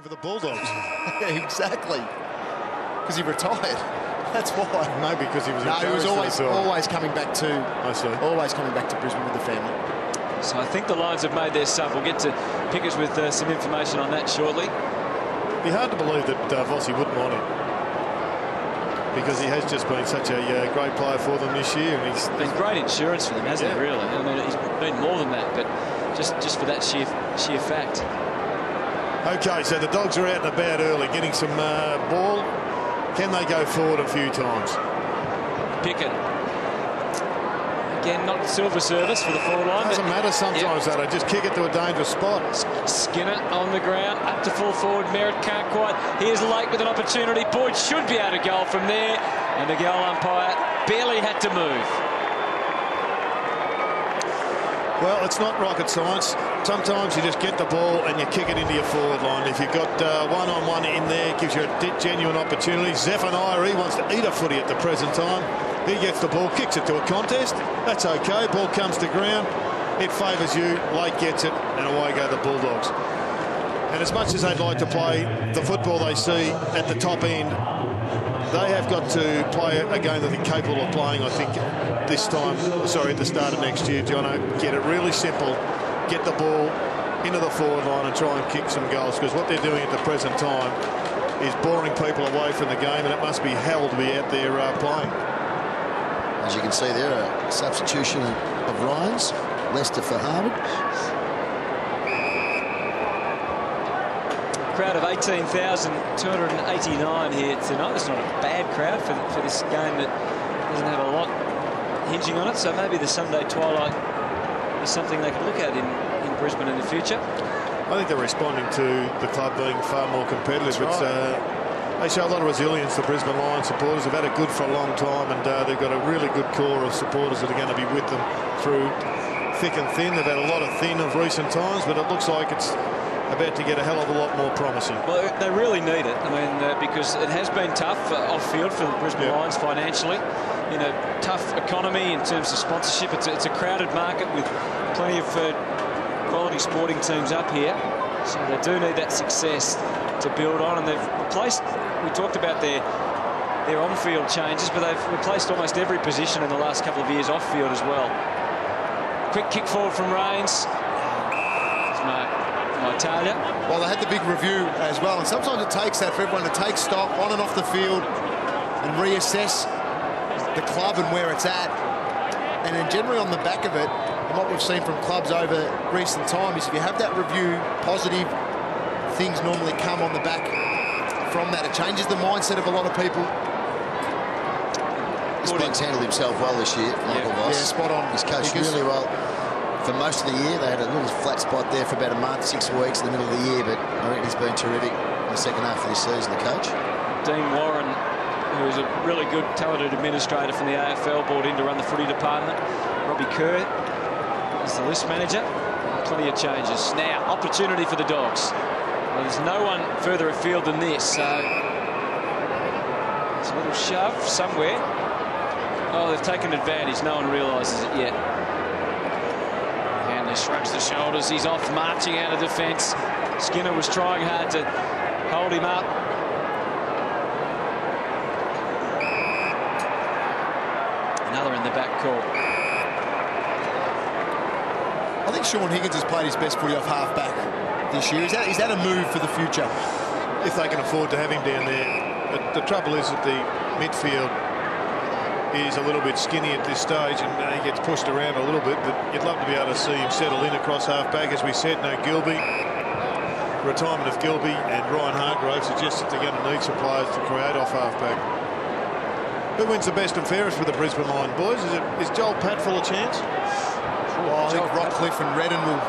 For the Bulldogs. Yeah, exactly. Because he retired. That's why. No, because he was. No, he was always coming back to. I see. Always coming back to Brisbane with the family. So I think the Lions have made their sub. We'll get to Pickers with some information on that shortly. It'd be hard to believe that Vossi wouldn't want him, because he has just been such a great player for them this year, and he's been great insurance for them, hasn't he? Really. I mean, he's been more than that, but just for that sheer fact. Okay, so the Dogs are out and about early, getting some ball. Can they go forward a few times? Pickett. Again, not silver service for the forward line. Doesn't matter sometimes, though. They just kick it to a dangerous spot. Skinner on the ground, up to full forward. Merritt can't quite. Here's Lake with an opportunity. Boyd should be able to goal from there. And the goal umpire barely had to move. Well, it's not rocket science. Sometimes you just get the ball and you kick it into your forward line. If you've got one-on-one in there, it gives you a genuine opportunity. Zephaniah, he wants to eat a footy at the present time. He gets the ball, kicks it to a contest. That's okay. Ball comes to ground. It favours you. Lake gets it, and away go the Bulldogs. And as much as they'd like to play the football they see at the top end, they have got to play a game that they're capable of playing, I think, this time, at the start of next year, Jono. Get it really simple, get the ball into the forward line and try and kick some goals, because what they're doing at the present time is boring people away from the game, and it must be hell to be out there playing. As you can see there, a substitution of Ryans, Leicester for Harvard. Crowd of 18,289 here tonight. It's not a bad crowd for this game that doesn't have a lot hinging on it. So maybe the Sunday twilight is something they could look at in Brisbane in the future. I think they're responding to the club being far more competitive. It's, they show a lot of resilience. The Brisbane Lions supporters have had it good for a long time, and they've got a really good core of supporters that are going to be with them through thick and thin. They've had a lot of thin of recent times, but it looks like it's about to get a hell of a lot more promising. Well, they really need it. I mean, because it has been tough off-field for the Brisbane Lions financially. You know, tough economy in terms of sponsorship. It's a crowded market with plenty of quality sporting teams up here. So they do need that success to build on. And they've replaced, we talked about their on-field changes, but they've replaced almost every position in the last couple of years off-field as well. Quick kick forward from Rains. Italia. Well, they had the big review as well, and sometimes it takes that for everyone to take stock on and off the field and reassess the club and where it's at. And then generally on the back of it, and what we've seen from clubs over recent time is if you have that review positive, things normally come on the back from that. It changes the mindset of a lot of people. This bloke's handled himself well this year, Michael Voss. Yeah, spot on. He's coached really well. For most of the year, they had a little flat spot there for about a month, 6 weeks in the middle of the year, but I reckon he's been terrific in the second half of this season, the coach. Dean Warren, who is a really good, talented administrator from the AFL, brought in to run the footy department. Robbie Kerr is the list manager. Plenty of changes. Now, opportunity for the Dogs. Well, there's no one further afield than this, so there's a little shove somewhere. Oh, they've taken advantage. No one realises it yet. Shrugs the shoulders. He's off marching out of defence. Skinner was trying hard to hold him up. Another in the back court. I think Sean Higgins has played his best footy off half-back this year. Is that a move for the future? If they can afford to have him down there. But the trouble is that the midfield is a little bit skinny at this stage, and he gets pushed around a little bit, but you'd love to be able to see him settle in across half-back. As we said, no Gilby. Retirement of Gilby and Ryan Hargrove suggests that they're going to need some players to create off half-back. Who wins the best and fairest for the Brisbane Lions, boys? Is Joel Patfull a chance? I think Rockcliffe and Redden will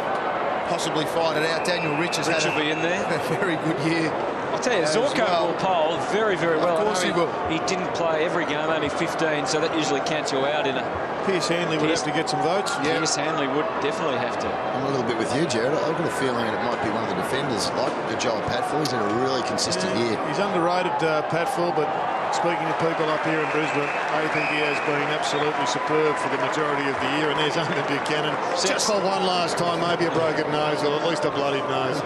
possibly fight it out. Daniel Rich has had will be in there. A very good year. I'll tell you, Zorko will poll very, very well. Of course he will. He didn't play every game, only 15, so that usually counts you out in a... Pierce Hanley would have to get some votes. Yeah. Pierce Hanley would definitely have to. I'm a little bit with you, Jared. I've got a feeling it might be one of the defenders, like Joel Patfull. He's had a really consistent year. He's underrated, Patfull, but speaking to people up here in Brisbane, I think he has been absolutely superb for the majority of the year. And there's Under Buchanan. Just for one last time, maybe a broken nose, or at least a bloodied nose.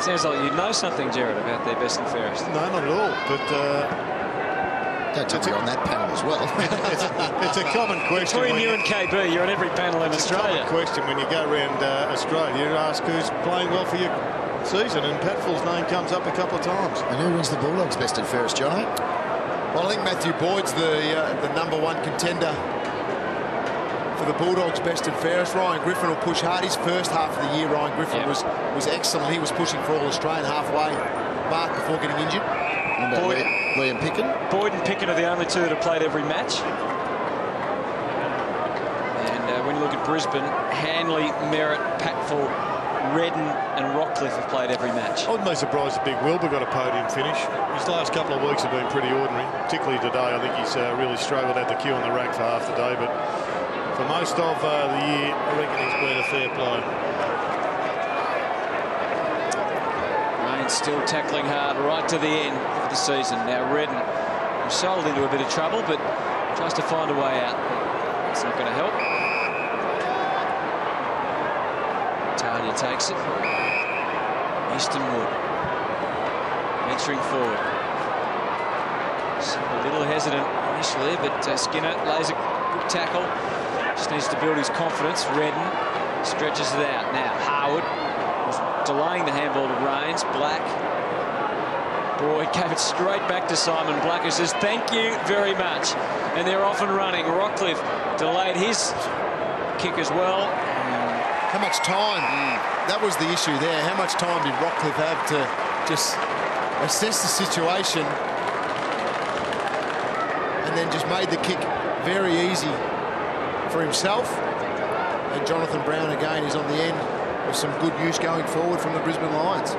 Sounds like you know something, Jared, about their best and fairest. No, not at all. But don't tell me you're on that panel as well. it's a common question. Between you and KB, you're on every panel in Australia. It's a common question when you go around Australia. You ask who's playing well for your season, and Patfull's name comes up a couple of times. And who wins the Bulldogs best and fairest, Johnny? Well, I think Matthew Boyd's the #1 contender for the Bulldogs best and fairest. Ryan Griffin will push hard. His first half of the year, Ryan Griffin was excellent. He was pushing for All-Australian halfway mark before getting injured. Boyd, Liam Picken. Boyd and Picken are the only two that have played every match. And when you look at Brisbane, Hanley, Merritt, Patfull, Redden and Rockcliffe have played every match. I wouldn't be surprised if Big Wilbur got a podium finish. His last couple of weeks have been pretty ordinary, particularly today. I think he's really struggled at the queue on the rack for half the day, but for most of the year, I reckon he's been a fair play. Rain still tackling hard right to the end of the season. Now Redden was sold into a bit of trouble, but tries to find a way out. It's not going to help. Tanya takes it. Easton Wood venturing forward. A little hesitant initially, but Skinner lays a good tackle. Just needs to build his confidence. Redden stretches it out. Now Harwood was delaying the handball to Rains. Black. Boyd gave it straight back to Simon Black, who says thank you very much. And they're off and running. Rockcliffe delayed his kick as well. How much time? That was the issue there. How much time did Rockcliffe have to just assess the situation and then just made the kick very easy for himself? And Jonathan Brown again is on the end with some good use going forward from the Brisbane Lions.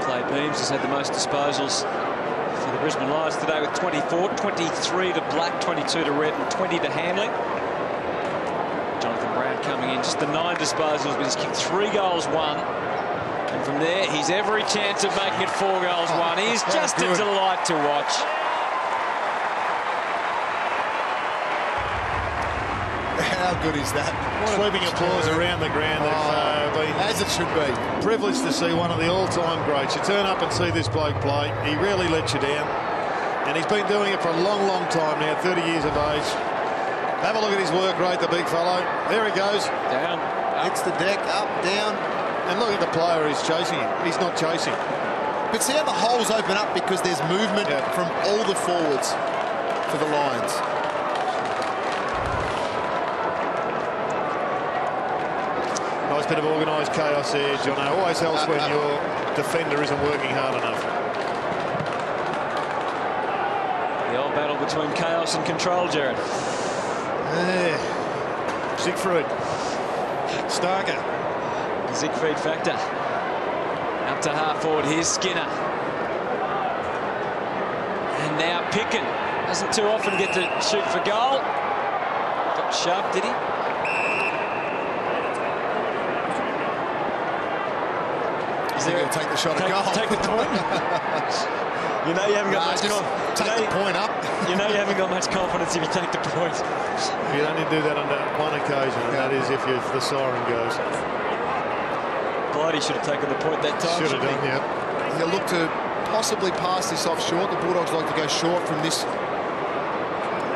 Clay Beams has had the most disposals for the Brisbane Lions today with 24, 23 to Black, 22 to Red and 20 to Hanley. Jonathan Brown coming in, just the 9 disposals, but he's kicked 3 goals, 1. And from there, he's every chance of making it 4 goals, 1. He is just a delight to watch. How good is that? Sweeping applause around the ground. They've been as it should be. Privileged to see one of the all-time greats. You turn up and see this bloke play. He rarely lets you down. And he's been doing it for a long, long time now, 30 years of age. Have a look at his work rate, the big fellow. There he goes. Down. Hits the deck, up, down. And look at the player who's chasing him. He's not chasing. But see how the holes open up because there's movement from all the forwards for the Lions. Nice bit of organised chaos there, John. It always helps when your defender isn't working hard enough. The old battle between chaos and control, Jared. Siegfried. Starker. Siegfried factor. Up to half forward. Here's Skinner. And now Picken. Doesn't too often get to shoot for goal. Got sharp, did he? Is he going to take the shot at goal? Take the point? You know you haven't got much confidence. Take the point up. You know you haven't got much confidence if you take the point. You only do that on one occasion, and that is if the siren goes. Blighty should have taken the point that time. Should have done, yeah. He'll look to possibly pass this off short. The Bulldogs like to go short from this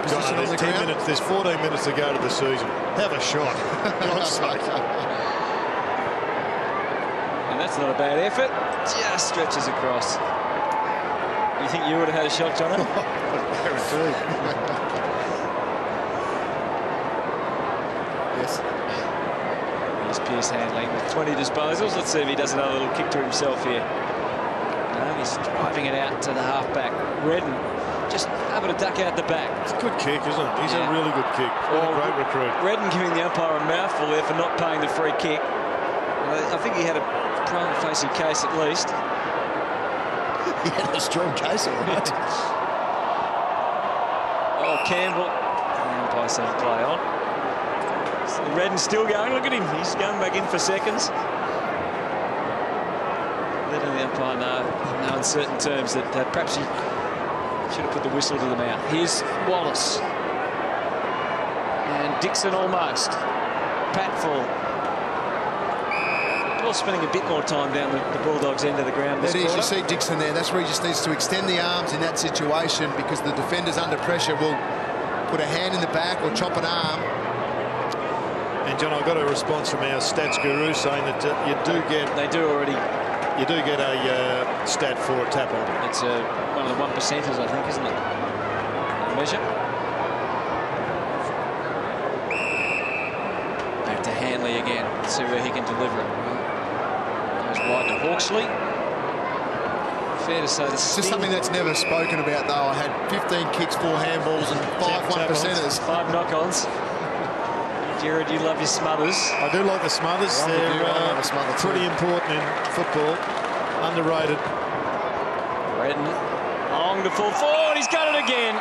position on the ground. There's 14 minutes to go to the season. Have a shot. God's sake. And that's not a bad effort. Just stretches across. You think you would have had a shot, John? Guaranteed. Yes. Here's Pearce Handling with 20 disposals. Let's see if he does another little kick to himself here. No, he's driving it out to the halfback. Redden just able to duck out the back. It's a good kick, isn't it? He's a really good kick. What a great recruit. Redden giving the umpire a mouthful there for not paying the free kick. I think he had a prima facie case at least. He had a strong case, all right. Oh, Campbell. The umpire saying play on. So Redden's still going. Look at him. He's going back in for seconds. Letting the umpire know in uncertain terms that perhaps he should have put the whistle to the mouth. Here's Wallace. And Dixon almost. Patfull. Well, spending a bit more time down the Bulldogs' end of the ground this quarter. You see Dixon there. That's where he just needs to extend the arms in that situation, because the defenders under pressure will put a hand in the back or chop an arm. And John, I got a response from our stats guru saying that you do get. They do already. You do get a stat for a tap on. It's one of the 1%ers, I think, isn't it? A measure. Back to Hanley again. Let's see where he can deliver it. Goes wide to Hawksley. Fair to say the It's just something that's never spoken about, though. I had 15 kicks, 4 handballs, and 5 1%ers. 5 knock-ons. Jared, you love your smothers. I do like the smothers. They're pretty important in football. Underrated. Redden long to full forward. He's got it again.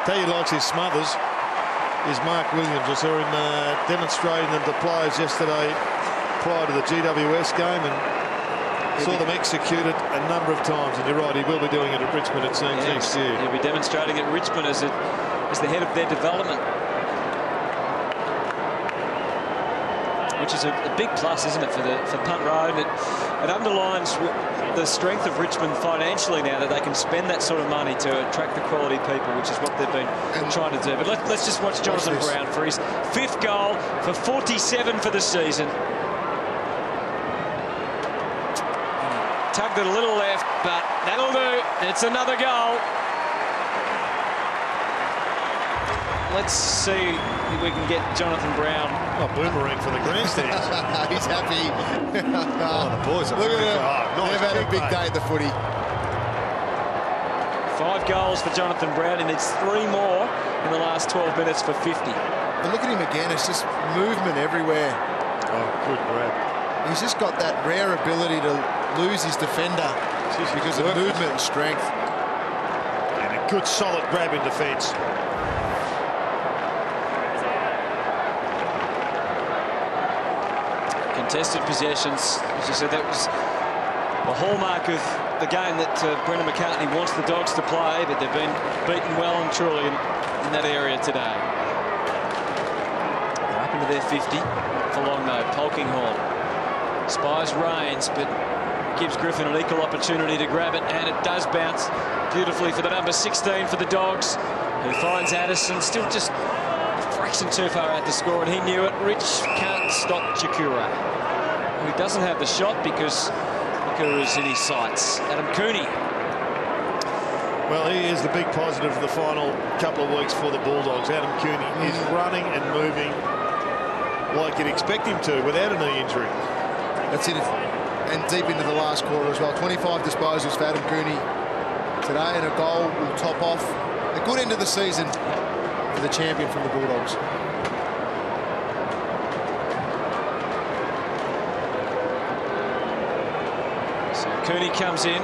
Tell you likes his smothers is Mark Williams. I saw him demonstrating them to players yesterday prior to the GWS game, and saw them execute it a number of times. And you're right, he will be doing it at Richmond, it seems, next year. He'll be demonstrating at Richmond as the head of their development. Which is a big plus, isn't it, for Punt Road? It underlines the strength of Richmond financially now, that they can spend that sort of money to attract the quality people, which is what they've been trying to do. But let's just watch Jonathan Brown for his 5th goal for 47 for the season. Tugged it a little left, but that'll do. It's another goal. Let's see if we can get Jonathan Brown. Oh, boomerang for the grandstands. He's happy. The boys are Look at them. nice. They've had a big day at the footy. 5 goals for Jonathan Brown. He needs 3 more in the last 12 minutes for 50. But look at him again. It's just movement everywhere. Oh, good grab. He's just got that rare ability to lose his defender because of movement and strength. And a good, solid grab in defence. Contested possessions, as you said, that was the hallmark of the game that Brendan McCartney wants the Dogs to play, but they've been beaten well and truly in that area today. They're up into their 50. For long though, Polkinghorne spies Rains, but gives Griffin an equal opportunity to grab it, and it does bounce beautifully for the number 16 for the Dogs, who finds Addison still just a fraction too far out to score, and he knew it. Rich can't stop Chikura, who doesn't have the shot because Chikura's in his sights. Adam Cooney. Well, he is the big positive of the final couple of weeks for the Bulldogs. Adam Cooney is running and moving like you'd expect him to without a knee injury. That's it. And deep into the last quarter as well. 25 disposals for Adam Cooney today, and a goal will top off a good end of the season for the champion from the Bulldogs. So Cooney comes in,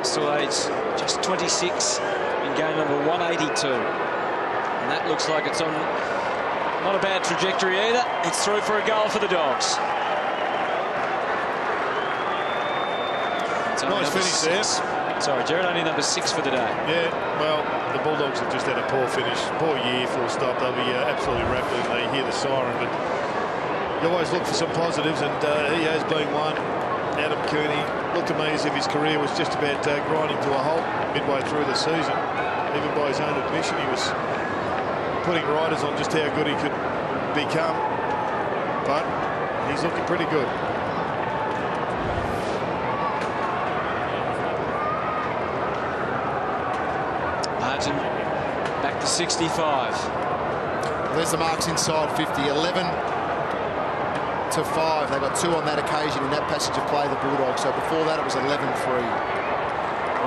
still aged just 26, in game number 182. And that looks like it's on not a bad trajectory either. It's through for a goal for the Dogs. Nice finish there. Sorry, Jared, only number 6 for the day. Yeah, well, the Bulldogs have just had a poor finish, poor year, full stop. They'll be absolutely rattled when they hear the siren, but you always look for some positives, and he has been one. Adam Cooney looked to me as if his career was just about grinding to a halt midway through the season. Even by his own admission, he was putting riders on just how good he could become, but he's looking pretty good. Margin back to 65. There's the marks inside 50. 11 to 5. They got 2 on that occasion in that passage of play, the Bulldogs. So before that, it was 11-3.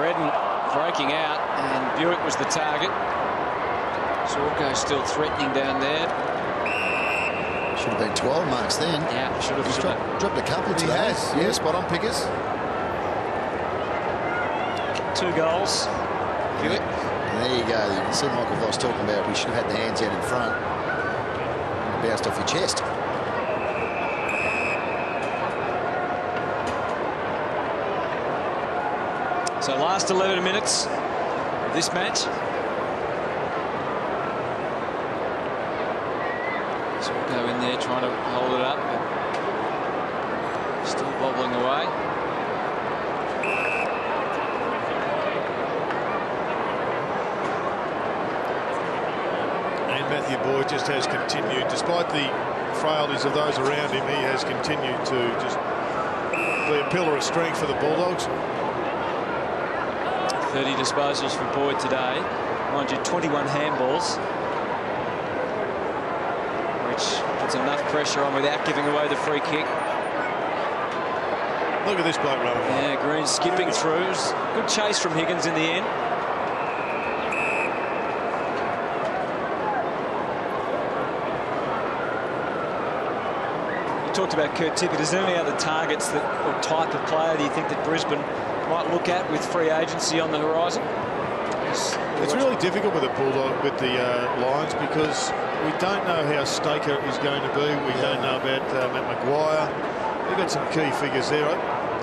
Redden breaking out, and Buick was the target. Zorko still threatening down there. Should have been 12 marks then. Yeah, should have. Dropped a couple today. He has. Yeah, spot on pickers. 2 goals. Buick. And there you go. You can see Michael Voss talking about we should have had the hands out in front. Bounced off your chest. So last 11 minutes of this match. So we'll go in there trying to hold it up. wobbling away. And Matthew Boyd just has continued, despite the frailties of those around him, he has continued to just be a pillar of strength for the Bulldogs. 30 disposals for Boyd today. Mind you, 21 handballs, which puts enough pressure on without giving away the free kick. Look at this bloke running. Yeah, Green skipping through. Good chase from Higgins in the end. You talked about Kurt Tippett. Is there any other targets that, or type of player do you think that Brisbane might look at with free agency on the horizon? It's really difficult with the Lions because we don't know how Staker is going to be. We don't know about Matt Maguire. They've got some key figures there. I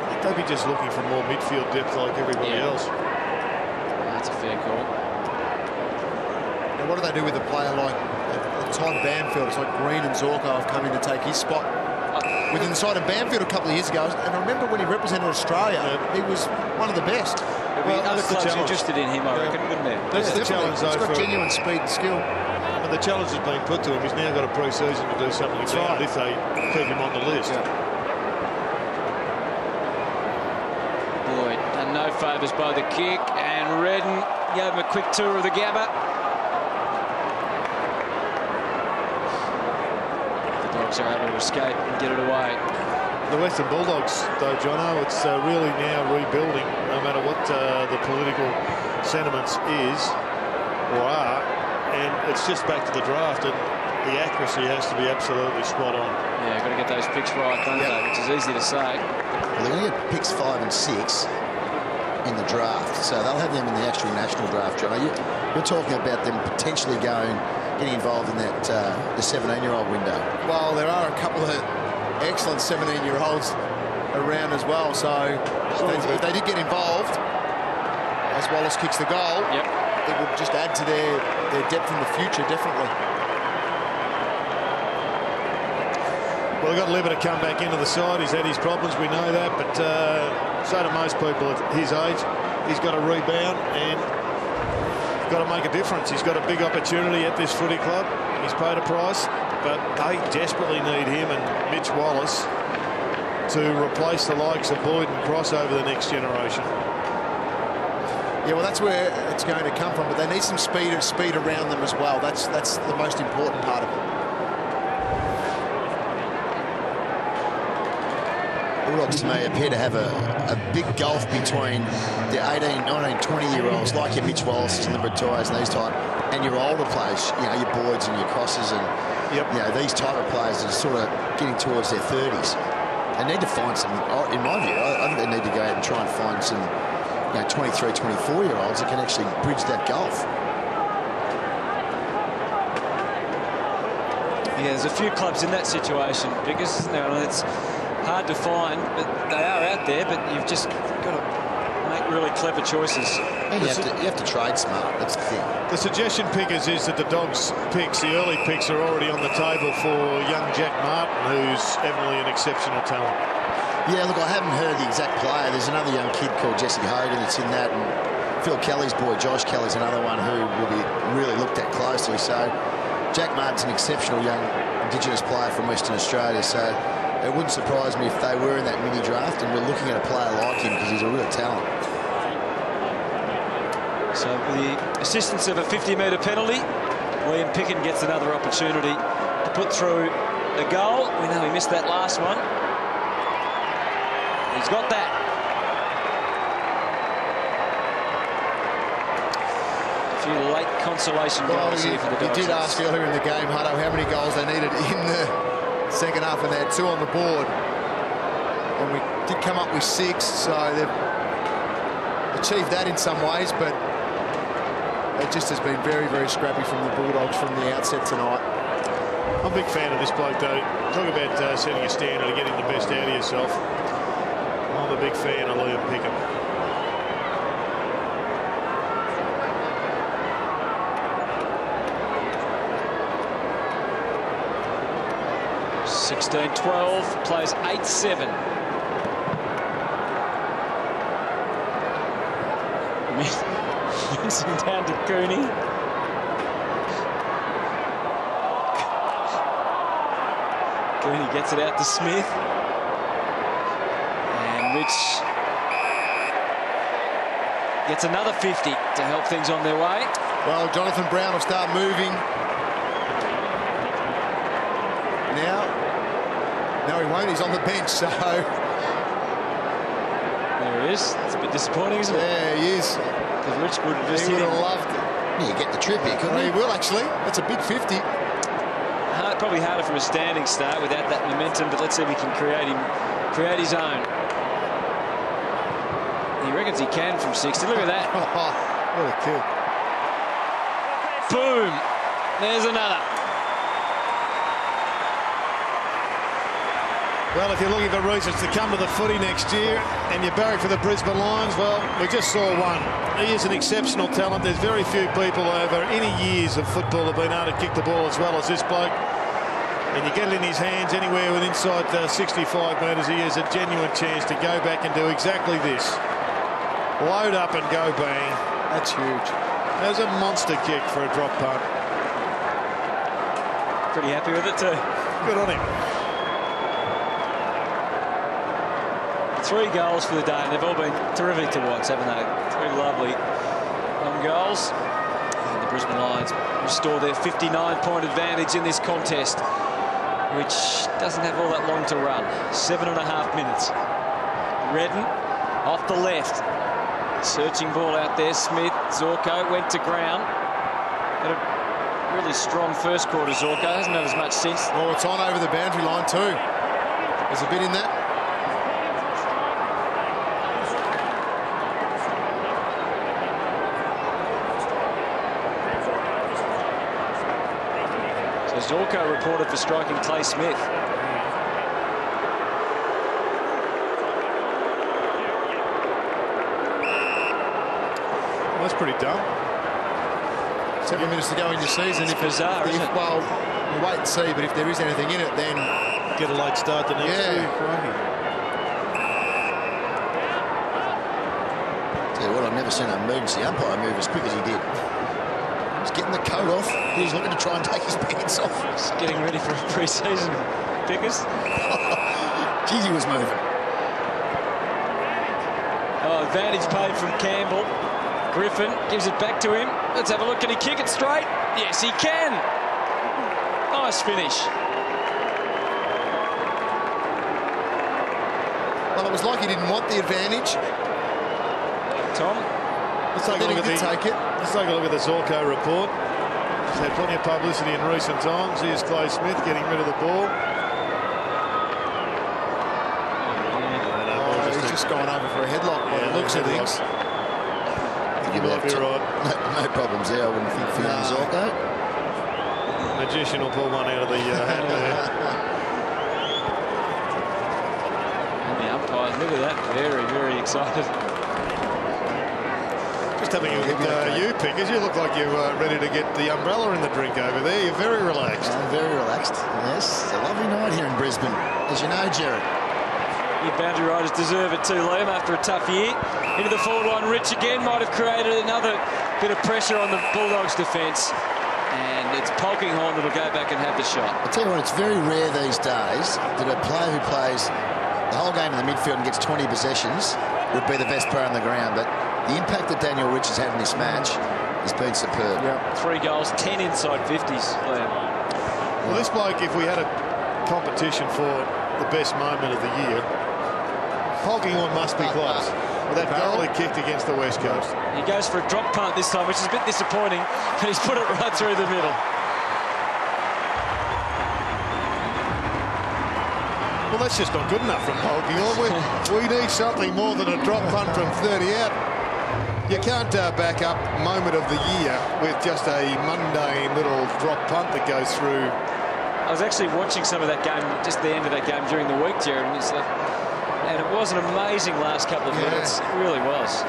think they'd be just looking for more midfield depth like everybody else. That's a fair call. Now, what do they do with a player like Todd Bamfield? It's like Green and Zorko have come in to take his spot within the side of Bamfield a couple of years ago. And I remember when he represented Australia, he was one of the best. Well, other clubs interested in him, I reckon, wouldn't there? That's the challenge, though. He's got genuine speed and skill. And the challenge has been put to him. He's now got a pre-season to do something about it if they keep him on the list. Boyd done no favours by the kick, and Redden gave him a quick tour of the Gabba. The Dogs are able to escape and get it away. The Western Bulldogs, though, Jono, it's really now rebuilding, no matter what the political sentiments is or are, and it's just back to the draft, and the accuracy has to be absolutely spot on. Yeah, got to get those picks right, don't they? Which is easy to say. Well, they're going to get picks 5 and 6 in the draft, so they'll have them in the actual national draft, Jono. You're talking about them potentially getting involved in that the 17-year-old window. Well, there are a couple of excellent 17-year-olds around as well, so if they did get involved, as Wallace kicks the goal, it would just add to their depth in the future, definitely. Well, they've got Libba to come back into the side. He's had his problems, we know that, but so do most people at his age. He's got to rebound and got to make a difference. He's got a big opportunity at this footy club. He's paid a price, but they desperately need him and Mitch Wallace to replace the likes of Boyd and Cross over the next generation. Yeah, well, that's where it's going to come from, but they need some speed around them as well. That's the most important part of it. Bulldogs to me appear to have a big gulf between the 18, 19, 20-year-olds like your Mitch Wallace and the Bertoyas and these type, and your older players, you know, your Boyds and your Crosses and you know, these type of players that are sort of getting towards their 30s. They need to find some, in my view, I think they need to go out and try and find some, you know, 23, 24-year-olds that can actually bridge that gulf. Yeah, there's a few clubs in that situation because it's hard to find, but they are out there. But you've just got to make really clever choices. And you have to trade smart. That's the thing. The suggestion pickers is that the Dogs picks, the early picks, are already on the table for young Jack Martin, who's evidently an exceptional talent. Yeah, look, I haven't heard the exact player. There's another young kid called Jesse Hogan that's in that, and Phil Kelly's boy, Josh Kelly's another one who will be really looked at closely. So Jack Martin's an exceptional young Indigenous player from Western Australia, so it wouldn't surprise me if they were in that mini draft and we're looking at a player like him because he's a real talent. So with the assistance of a 50-metre penalty, William Picken gets another opportunity to put through a goal. We know he missed that last one. He's got that. A few late consolation goals here for the Dogs. You did ask earlier in the game, Hutto, how many goals they needed in the second half, and they had 2 on the board. And we did come up with 6, so they've achieved that in some ways, but it just has been very, very scrappy from the Bulldogs from the outset tonight. I'm a big fan of this bloke, though. Talk about setting a standard and getting the best out of yourself. I'm a big fan of Liam Picken. (16-12) plays 8-7. Vincent down to Cooney. Cooney gets it out to Smith. And Rich gets another 50 to help things on their way. Well, Jonathan Brown will start moving. Now, no, he won't. He's on the bench, so... There he is. It's a bit disappointing, isn't it? Yeah, he is. Because Rich would have just He hit would him. have loved it. Yeah, get the trip here, couldn't Well, he will, actually. That's a big 50. Probably harder from a standing start without that momentum, but let's see if he can create his own. He reckons he can from 60. Look at that. What a kick. Boom. There's another. Well, if you're looking for reasons to come to the footy next year and you're barrack for the Brisbane Lions, well, we just saw one. He is an exceptional talent. There's very few people over any years of football have been able to kick the ball as well as this bloke. And you get it in his hands anywhere with inside 65 metres, he has a genuine chance to go back and do exactly this. Load up and go bang. That's huge. That's a monster kick for a drop punt. Pretty happy with it too. Good on him. 3 goals for the day, and they've all been terrific to watch, haven't they? 3 lovely goals. And the Brisbane Lions restore their 59-point advantage in this contest, which doesn't have all that long to run. 7.5 minutes. Redden off the left. Searching ball out there. Smith, Zorko went to ground. Had a really strong first quarter, Zorko. Hasn't done as much since. Oh, it's on over the boundary line too. There's a bit in that. Zorko reported for striking Clay Smith. Well, that's pretty dumb. 7 minutes to go in your season. It's bizarre, isn't it? Well, you wait and see, but if there is anything in it, then... Get a late start the next week. Tell you what, I've never seen an emergency umpire move as quick as he did. He's getting the coat off. He's looking to try and take his pants off. He's getting ready for a pre-season Pickers. Geez, he was moving. Oh, advantage paid from Campbell. Griffin gives it back to him. Let's have a look. Can he kick it straight? Yes, he can. Nice finish. Well, it was like he didn't want the advantage. Tom? Let's take a look at the Zorko report. He's had plenty of publicity in recent times. Here's Clay Smith getting rid of the ball. He's just gone over for a headlock by the looks of things. I think You might be right. No problems there, I wouldn't think, for young Zorko. Magician will pull one out of the hat there. And the umpires, look at that. Very, very excited. Just having a look at you, Pickers. You look like you're ready to get the umbrella in the drink over there. You're very relaxed. I'm very relaxed. Yes, it's a lovely night here in Brisbane, as you know, Jared. Your boundary riders deserve it too, Liam, after a tough year. Into the forward line, Rich again might have created another bit of pressure on the Bulldogs' defence. And it's Polkinghorne that will go back and have the shot. I tell you what, it's very rare these days that a player who plays the whole game in the midfield and gets 20 possessions would be the best player on the ground. But the impact that Daniel Rich has had in this match has been superb. Yep. 3 goals, 10 inside 50s, Liam. Well, this bloke, if we had a competition for the best moment of the year, Polkinghorne must be close. With that goal he kicked against the West Coast. He goes for a drop punt this time, which is a bit disappointing, but he's put it right through the middle. Well, that's just not good enough from Polkinghorne. We need something more than a drop punt from 30 out. You can't back up moment of the year with just a mundane little drop punt that goes through. I was actually watching some of that game, just the end of that game during the week, Jared, and it's like, and it was an amazing last couple of minutes. It really was.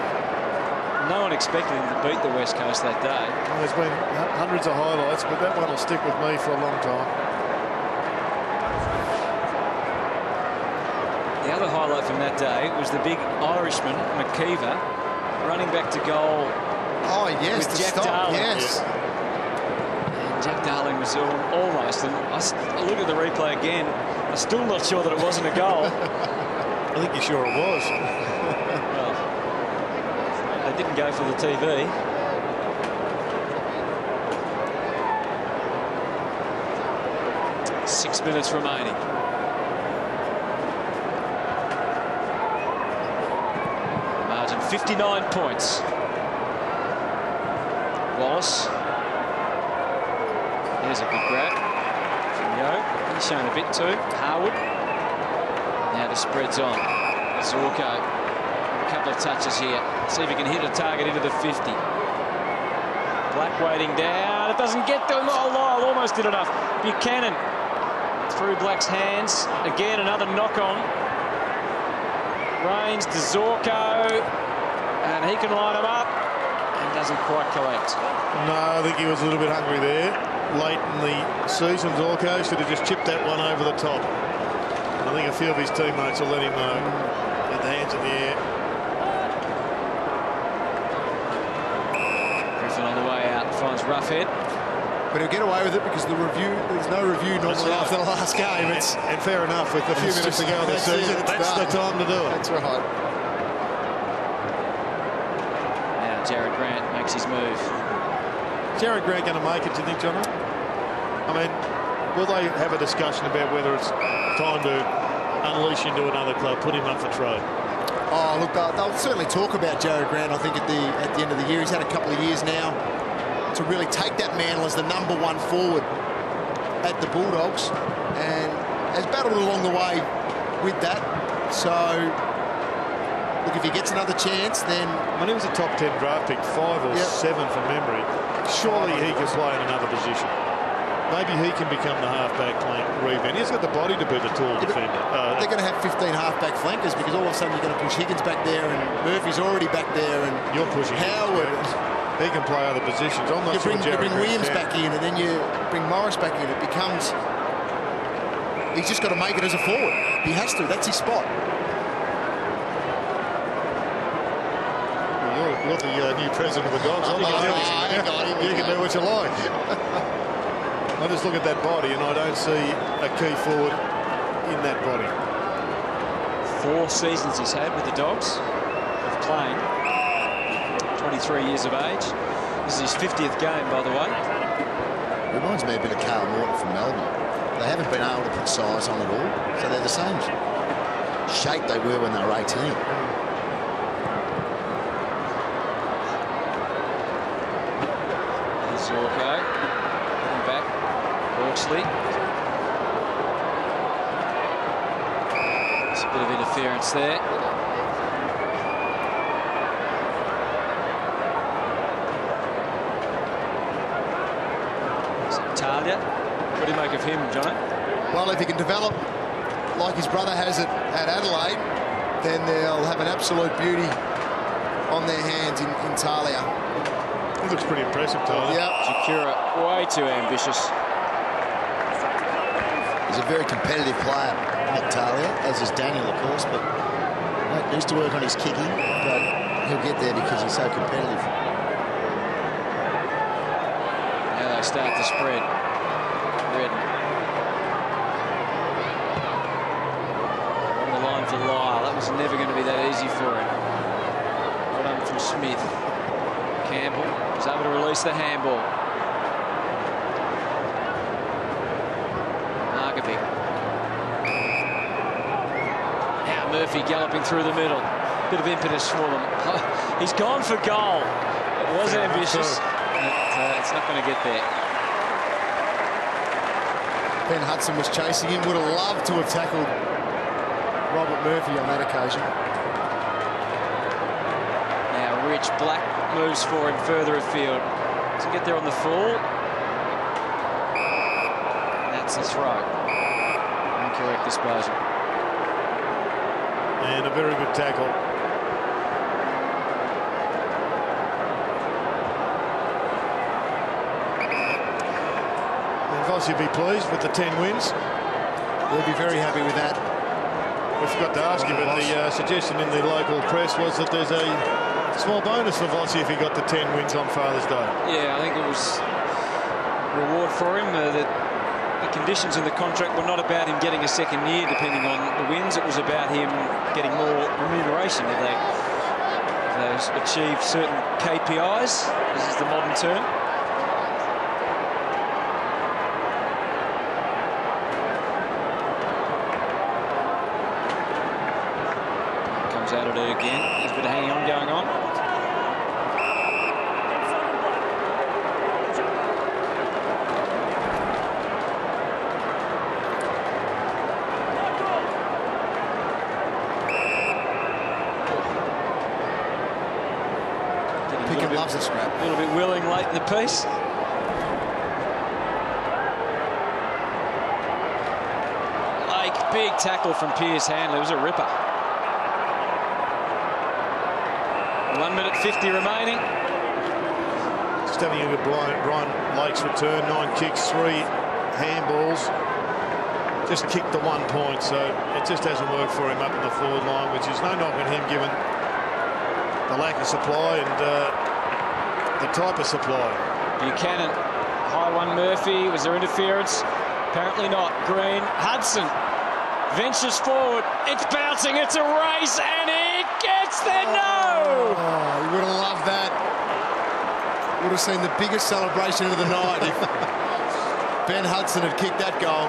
No one expected him to beat the West Coast that day. Well, there's been hundreds of highlights, but that one will stick with me for a long time. The other highlight from that day was the big Irishman, McKeever, running back to goal. Oh, yes, with to Jack stop, Darling. yes. And Jack Darling was almost, and I look at the replay again, I'm still not sure that it wasn't a goal. I think you're sure it was. Well, they didn't go for the TV. Six minutes remaining. Margin 59 points. Wallace. There's a good grab from Yo. He's shown a bit too. Harwood. Now the spread's on. Zorko. A couple of touches here. See if he can hit a target into the 50. Black waiting down. It doesn't get to him. Oh, Lyle almost did enough. Buchanan through Black's hands. Again, another knock on. Rains to Zorko. And he can line him up. And doesn't quite collect. No, I think he was a little bit hungry there. Late in the season, Zorko should have just chipped that one over the top. And I think a few of his teammates will let him know. With the hands in the air. Griffin on the way out finds Roughhead. But he'll get away with it because there's no review normally after the last game. And fair enough, with a few minutes to go in the season, that's the time to do it. That's right. Now Jared Grant makes his move. Jared Grant going to make it, do you think, John? I mean, will they have a discussion about whether it's time to unleash into another club, put him up for trade? Oh, look, they'll certainly talk about Jared Grant, I think, at the end of the year. He's had a couple of years now to really take that mantle as the #1 forward at the Bulldogs and has battled along the way with that. So, look, if he gets another chance, then... When he was a top 10 draft pick, 5 or 7 from memory, surely he can play in another position. Maybe he can become the halfback playing rebound. He's got the body to be the tall defender. They're going to have 15 halfback flankers because all of a sudden you're going to push Higgins back there and Murphy's already back there and you're pushing Howard. He can play other positions. I'm not sure you bring Williams back in and then you bring Morris back in. It becomes... He's just got to make it as a forward. He has to. That's his spot. You're the new president of the Dogs. You can do what you like. I just look at that body and I don't see a key forward in that body. 4 seasons he's had with the Dogs of playing. 23 years of age. This is his 50th game, by the way. Reminds me a bit of Carl Morton from Melbourne. They haven't been able to put size on it all, so they're the same shape they were when they were 18. Zorko. Coming back. Hawksley. There's a bit of interference there. Talia. What do you make of him, Jono? Well, if he can develop like his brother has it at Adelaide, then they'll have an absolute beauty on their hands in Talia. He looks pretty impressive, Talia. Yeah. Chikura, way too ambitious. He's a very competitive player, Nick Talia, as is Daniel, of course, but needs to work on his kicking, but he'll get there because he's so competitive. Now they start to spread. Redden. On the line for Lyle. That was never going to be that easy for him. Well done from Smith. Campbell was able to release the handball. Margaby. Now Murphy galloping through the middle. Bit of impetus for them. He's gone for goal. It was ambitious. It's not going to get there. Ben Hudson was chasing him. Would have loved to have tackled Robert Murphy on that occasion. Now Rich Black moves for him further afield. To get there on the full. That's the throw. Incorrect disposal. And a very good tackle. You'd be pleased with the 10 wins. We'll be very happy with that. We forgot to ask you, but the suggestion in the local press was that there's a Small bonus for Vossi if he got the 10 wins on Father's Day. Yeah, I think it was reward for him. The conditions in the contract were not about him getting a second year, depending on the wins. It was about him getting more remuneration if they achieve certain KPIs. This is the modern term. Comes out at it again. There's a bit of hanging on going on. Loves a scrap. A little bit willing late in the piece. Like, big tackle from Piers Handley. It was a ripper. 1 minute 50 remaining. Just having a good Brian Lake's return. 9 kicks, 3 handballs. Just kicked the 1 point, so it just hasn't worked for him up in the forward line, which is no knock on him given the lack of supply and the type of supply. Buchanan, high one Murphy. Was there interference? Apparently not. Green, Hudson ventures forward. It's bouncing. It's a race, and it gets there. No! Oh, you would have loved that. Would have seen the biggest celebration of the night if Ben Hudson had kicked that goal.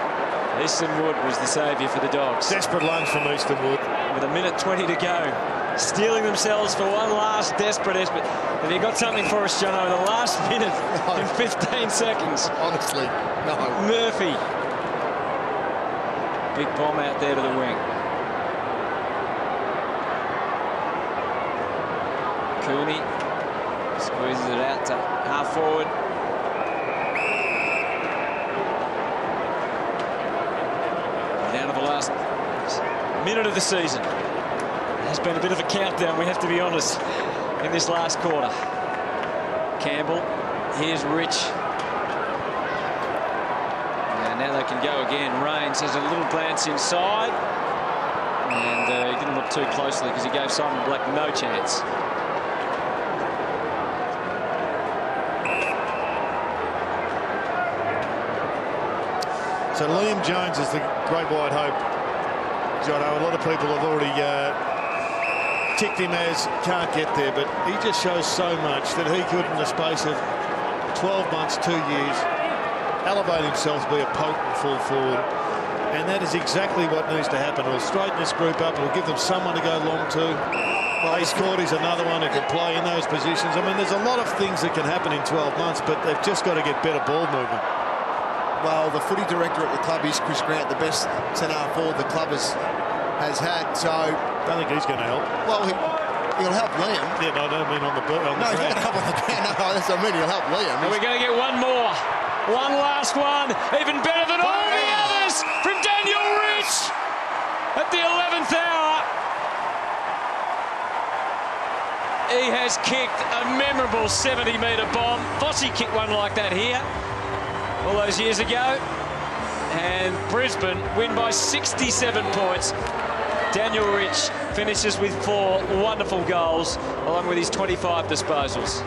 Easton Wood was the saviour for the Dogs. Desperate lunge from Easton Wood. With 1 minute 20 to go. Steeling themselves for one last desperate effort. Have you got something for us, Jono? The last minute in 15 seconds. Honestly, no. Murphy. Big bomb out there to the wing. Cooney squeezes it out to half forward. Down to the last minute of the season. It's been a bit of a countdown, we have to be honest, in this last quarter. Campbell, here's Rich. And now they can go again. Rains has a little glance inside. And he didn't look too closely because he gave Simon Black no chance. So Liam Jones is the great white hope. Jono, a lot of people have already ticked him as can't get there, but he just shows so much that he could, in the space of 12 months, 2 years, elevate himself to be a potent full forward. And that is exactly what needs to happen. It'll straighten this group up. It'll give them someone to go long to. Well, Ace Cordy's another one who can play in those positions. I mean, there's a lot of things that can happen in 12 months, but they've just got to get better ball movement. Well, the footy director at the club is Chris Grant, the best centre forward the club has had. So I don't think he's going to help. Well, he'll help Liam. Yeah, no, I don't mean on the ground. No, he's going to help on the ground. No, that's what I mean. He'll help Liam. And we're going to get one more. One last one. Even better than all the others from Daniel Rich at the 11th hour. He has kicked a memorable 70-metre bomb. Vossi kicked one like that here all those years ago. And Brisbane win by 67 points. Daniel Rich finishes with 4 wonderful goals, along with his 25 disposals.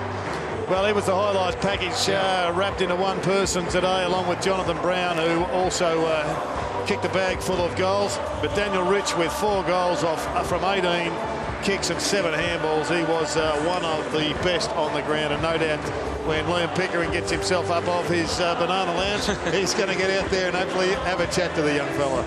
Well, he was the highlight package wrapped into one person today, along with Jonathan Brown, who also kicked a bag full of goals. But Daniel Rich with 4 goals from 18 kicks and 7 handballs. He was one of the best on the ground, and no doubt when Liam Pickering gets himself up off his banana lounge, he's going to get out there and hopefully have a chat to the young fella.